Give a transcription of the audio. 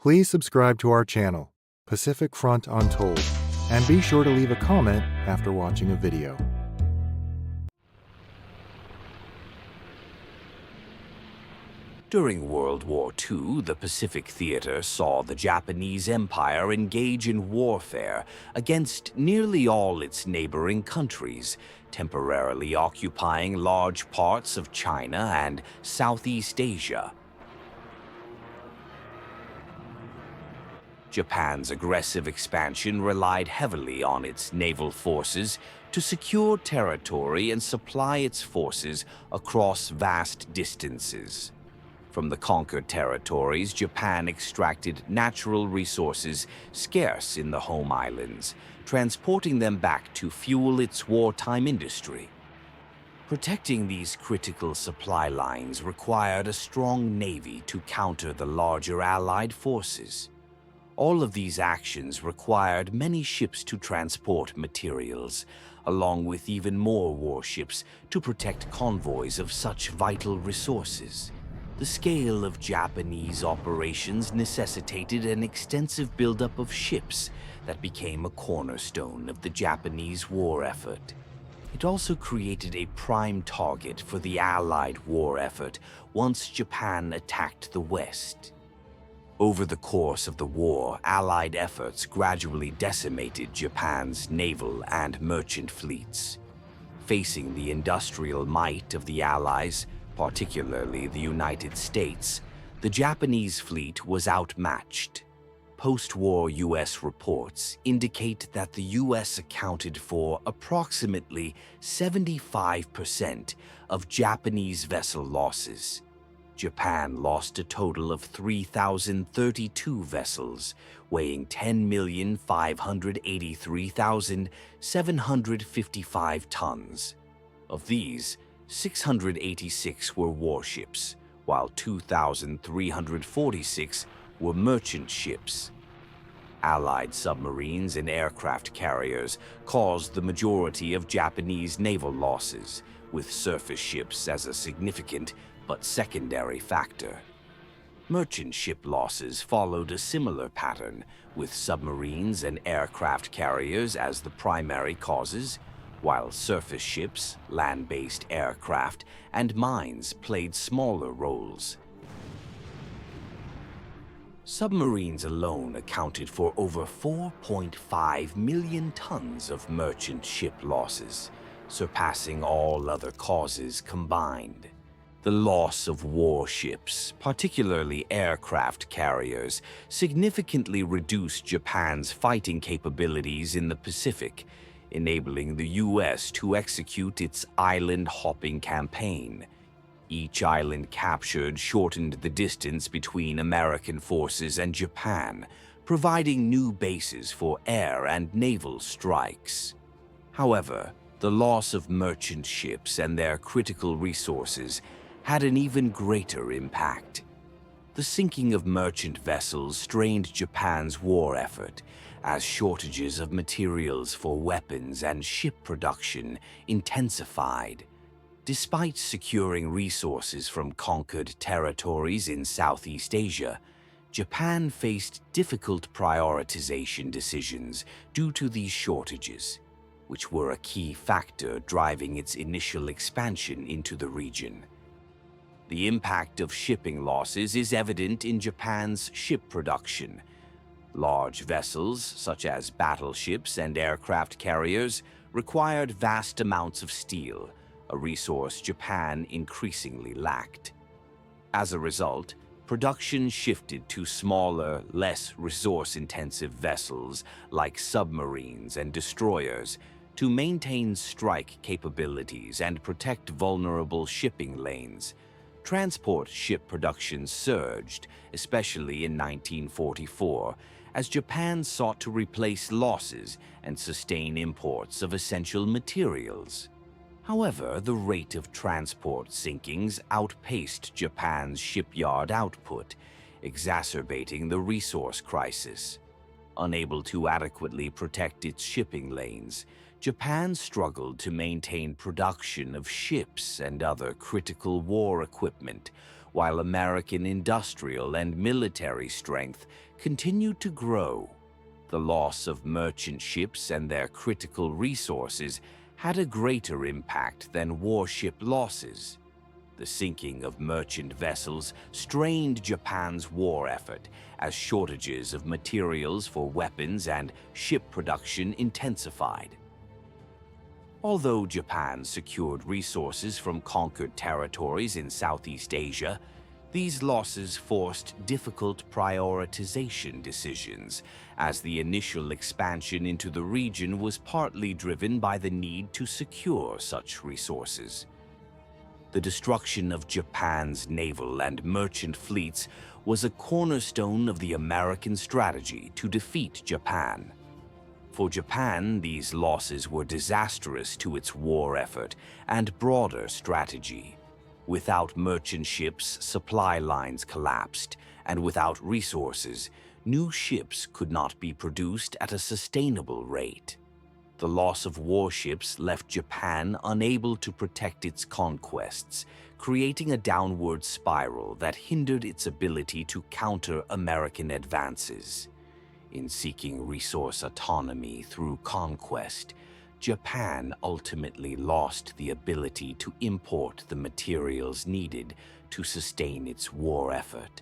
Please subscribe to our channel, Pacific Front Untold, and be sure to leave a comment after watching a video. During World War II, the Pacific Theater saw the Japanese Empire engage in warfare against nearly all its neighboring countries, temporarily occupying large parts of China and Southeast Asia. Japan's aggressive expansion relied heavily on its naval forces to secure territory and supply its forces across vast distances. From the conquered territories, Japan extracted natural resources scarce in the home islands, transporting them back to fuel its wartime industry. Protecting these critical supply lines required a strong navy to counter the larger Allied forces. All of these actions required many ships to transport materials, along with even more warships to protect convoys of such vital resources. The scale of Japanese operations necessitated an extensive buildup of ships that became a cornerstone of the Japanese war effort. It also created a prime target for the Allied war effort once Japan attacked the West. Over the course of the war, Allied efforts gradually decimated Japan's naval and merchant fleets. Facing the industrial might of the Allies, particularly the United States, the Japanese fleet was outmatched. Post-war U.S. reports indicate that the U.S. accounted for approximately 75% of Japanese vessel losses. Japan lost a total of 3,032 vessels, weighing 10,583,755 tons. Of these, 686 were warships, while 2,346 were merchant ships. Allied submarines and aircraft carriers caused the majority of Japanese naval losses, with surface ships as a significant but secondary factor. Merchant ship losses followed a similar pattern, with submarines and aircraft carriers as the primary causes, while surface ships, land-based aircraft, and mines played smaller roles. Submarines alone accounted for over 4.5 million tons of merchant ship losses, surpassing all other causes combined. The loss of warships, particularly aircraft carriers, significantly reduced Japan's fighting capabilities in the Pacific, enabling the U.S. to execute its island-hopping campaign. Each island captured shortened the distance between American forces and Japan, providing new bases for air and naval strikes. However, the loss of merchant ships and their critical resources had an even greater impact. The sinking of merchant vessels strained Japan's war effort, as shortages of materials for weapons and ship production intensified. Despite securing resources from conquered territories in Southeast Asia, Japan faced difficult prioritization decisions due to these shortages, which were a key factor driving its initial expansion into the region. The impact of shipping losses is evident in Japan's ship production. Large vessels, such as battleships and aircraft carriers, required vast amounts of steel, a resource Japan increasingly lacked. As a result, production shifted to smaller, less resource-intensive vessels like submarines and destroyers to maintain strike capabilities and protect vulnerable shipping lanes. Transport ship production surged, especially in 1944, as Japan sought to replace losses and sustain imports of essential materials. However, the rate of transport sinkings outpaced Japan's shipyard output, exacerbating the resource crisis. Unable to adequately protect its shipping lanes, Japan struggled to maintain production of ships and other critical war equipment, while American industrial and military strength continued to grow. The loss of merchant ships and their critical resources had a greater impact than warship losses. The sinking of merchant vessels strained Japan's war effort as shortages of materials for weapons and ship production intensified. Although Japan secured resources from conquered territories in Southeast Asia, these losses forced difficult prioritization decisions, as the initial expansion into the region was partly driven by the need to secure such resources. The destruction of Japan's naval and merchant fleets was a cornerstone of the American strategy to defeat Japan. For Japan, these losses were disastrous to its war effort and broader strategy. Without merchant ships, supply lines collapsed, and without resources, new ships could not be produced at a sustainable rate. The loss of warships left Japan unable to protect its conquests, creating a downward spiral that hindered its ability to counter American advances. In seeking resource autonomy through conquest, Japan ultimately lost the ability to import the materials needed to sustain its war effort.